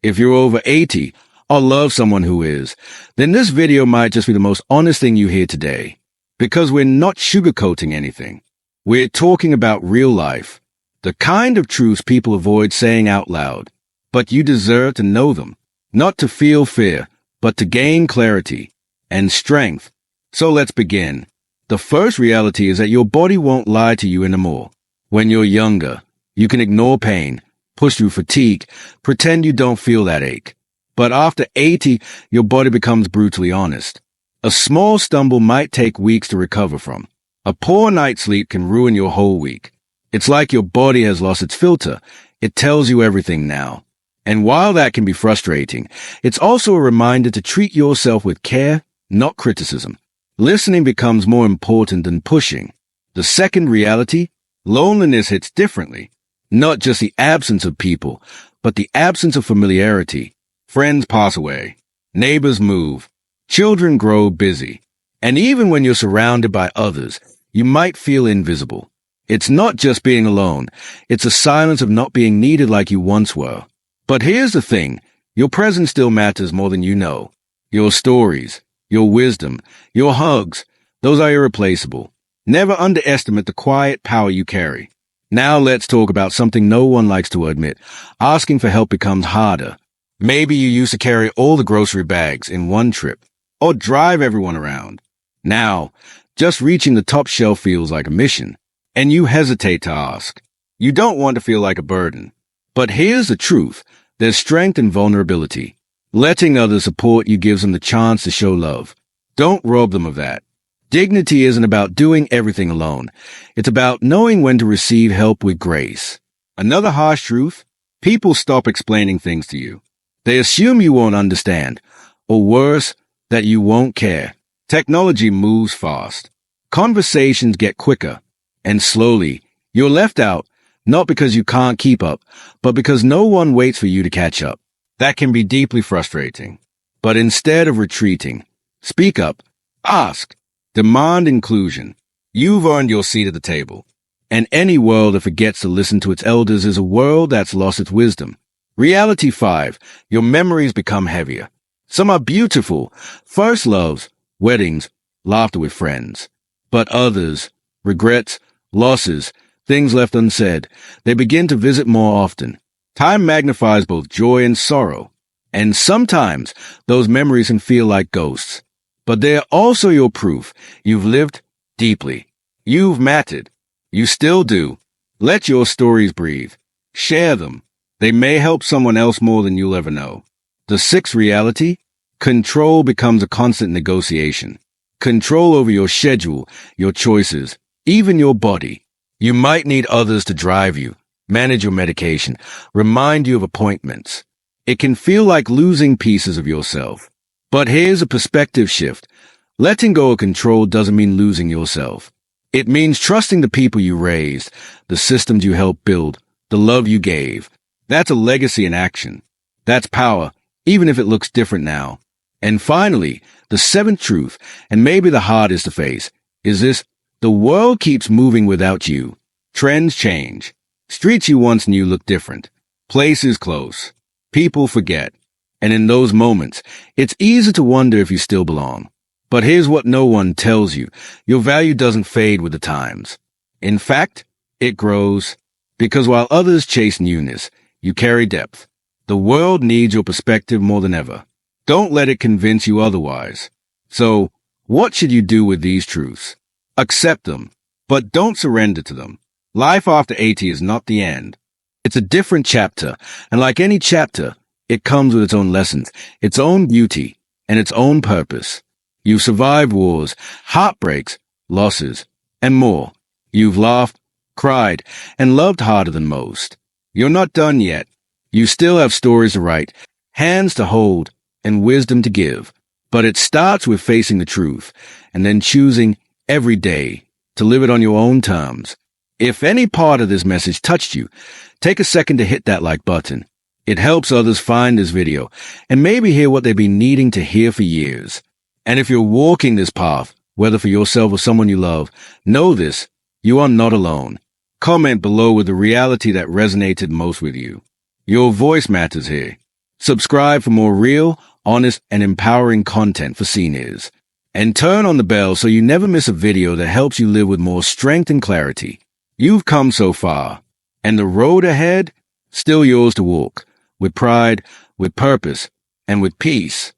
If you're over 80 or love someone who is, then this video might just be the most honest thing you hear today. Because we're not sugarcoating anything. We're talking about real life. The kind of truths people avoid saying out loud. But you deserve to know them. Not to feel fear, but to gain clarity and strength. So let's begin. The first reality is that your body won't lie to you anymore. When you're younger, you can ignore pain, push through fatigue, pretend you don't feel that ache. But after 80, your body becomes brutally honest. A small stumble might take weeks to recover from. A poor night's sleep can ruin your whole week. It's like your body has lost its filter. It tells you everything now. And while that can be frustrating, it's also a reminder to treat yourself with care, not criticism. Listening becomes more important than pushing. The second reality, loneliness hits differently. Not just the absence of people, but the absence of familiarity. Friends pass away. Neighbors move. Children grow busy. And even when you're surrounded by others, you might feel invisible. It's not just being alone. It's a silence of not being needed like you once were. But here's the thing. Your presence still matters more than you know. Your stories, your wisdom, your hugs, those are irreplaceable. Never underestimate the quiet power you carry. Now let's talk about something no one likes to admit. Asking for help becomes harder. Maybe you used to carry all the grocery bags in one trip, or drive everyone around. Now, just reaching the top shelf feels like a mission, and you hesitate to ask. You don't want to feel like a burden. But here's the truth. There's strength in vulnerability. Letting others support you gives them the chance to show love. Don't rob them of that. Dignity isn't about doing everything alone. It's about knowing when to receive help with grace. Another harsh truth, people stop explaining things to you. They assume you won't understand, or worse, that you won't care. Technology moves fast. Conversations get quicker, and slowly, you're left out, not because you can't keep up, but because no one waits for you to catch up. That can be deeply frustrating. But instead of retreating, speak up, ask, demand inclusion. You've earned your seat at the table. And any world that forgets to listen to its elders is a world that's lost its wisdom. Reality 5. Your memories become heavier. Some are beautiful. First loves, weddings, laughter with friends. But others, regrets, losses, things left unsaid, they begin to visit more often. Time magnifies both joy and sorrow. And sometimes those memories can feel like ghosts. But they're also your proof. You've lived deeply. You've mattered. You still do. Let your stories breathe. Share them. They may help someone else more than you'll ever know. The sixth reality, control becomes a constant negotiation. Control over your schedule, your choices, even your body. You might need others to drive you, manage your medication, remind you of appointments. It can feel like losing pieces of yourself. But here's a perspective shift. Letting go of control doesn't mean losing yourself. It means trusting the people you raised, the systems you helped build, the love you gave. That's a legacy in action. That's power, even if it looks different now. And finally, the seventh truth, and maybe the hardest to face, is this: the world keeps moving without you. Trends change. Streets you once knew look different. Places close. People forget. And in those moments, it's easy to wonder if you still belong. But here's what no one tells you. Your value doesn't fade with the times. In fact, it grows. Because while others chase newness, you carry depth. The world needs your perspective more than ever. Don't let it convince you otherwise. So, what should you do with these truths? Accept them, but don't surrender to them. Life after 80 is not the end. It's a different chapter, and like any chapter, it comes with its own lessons, its own beauty, and its own purpose. You've survived wars, heartbreaks, losses, and more. You've laughed, cried, and loved harder than most. You're not done yet. You still have stories to write, hands to hold, and wisdom to give. But it starts with facing the truth, and then choosing every day to live it on your own terms. If any part of this message touched you, take a second to hit that like button. It helps others find this video and maybe hear what they've been needing to hear for years. And if you're walking this path, whether for yourself or someone you love, know this: you are not alone. Comment below with the reality that resonated most with you. Your voice matters here. Subscribe for more real, honest, and empowering content for seniors. And turn on the bell so you never miss a video that helps you live with more strength and clarity. You've come so far, and the road ahead, still yours to walk, with pride, with purpose, and with peace.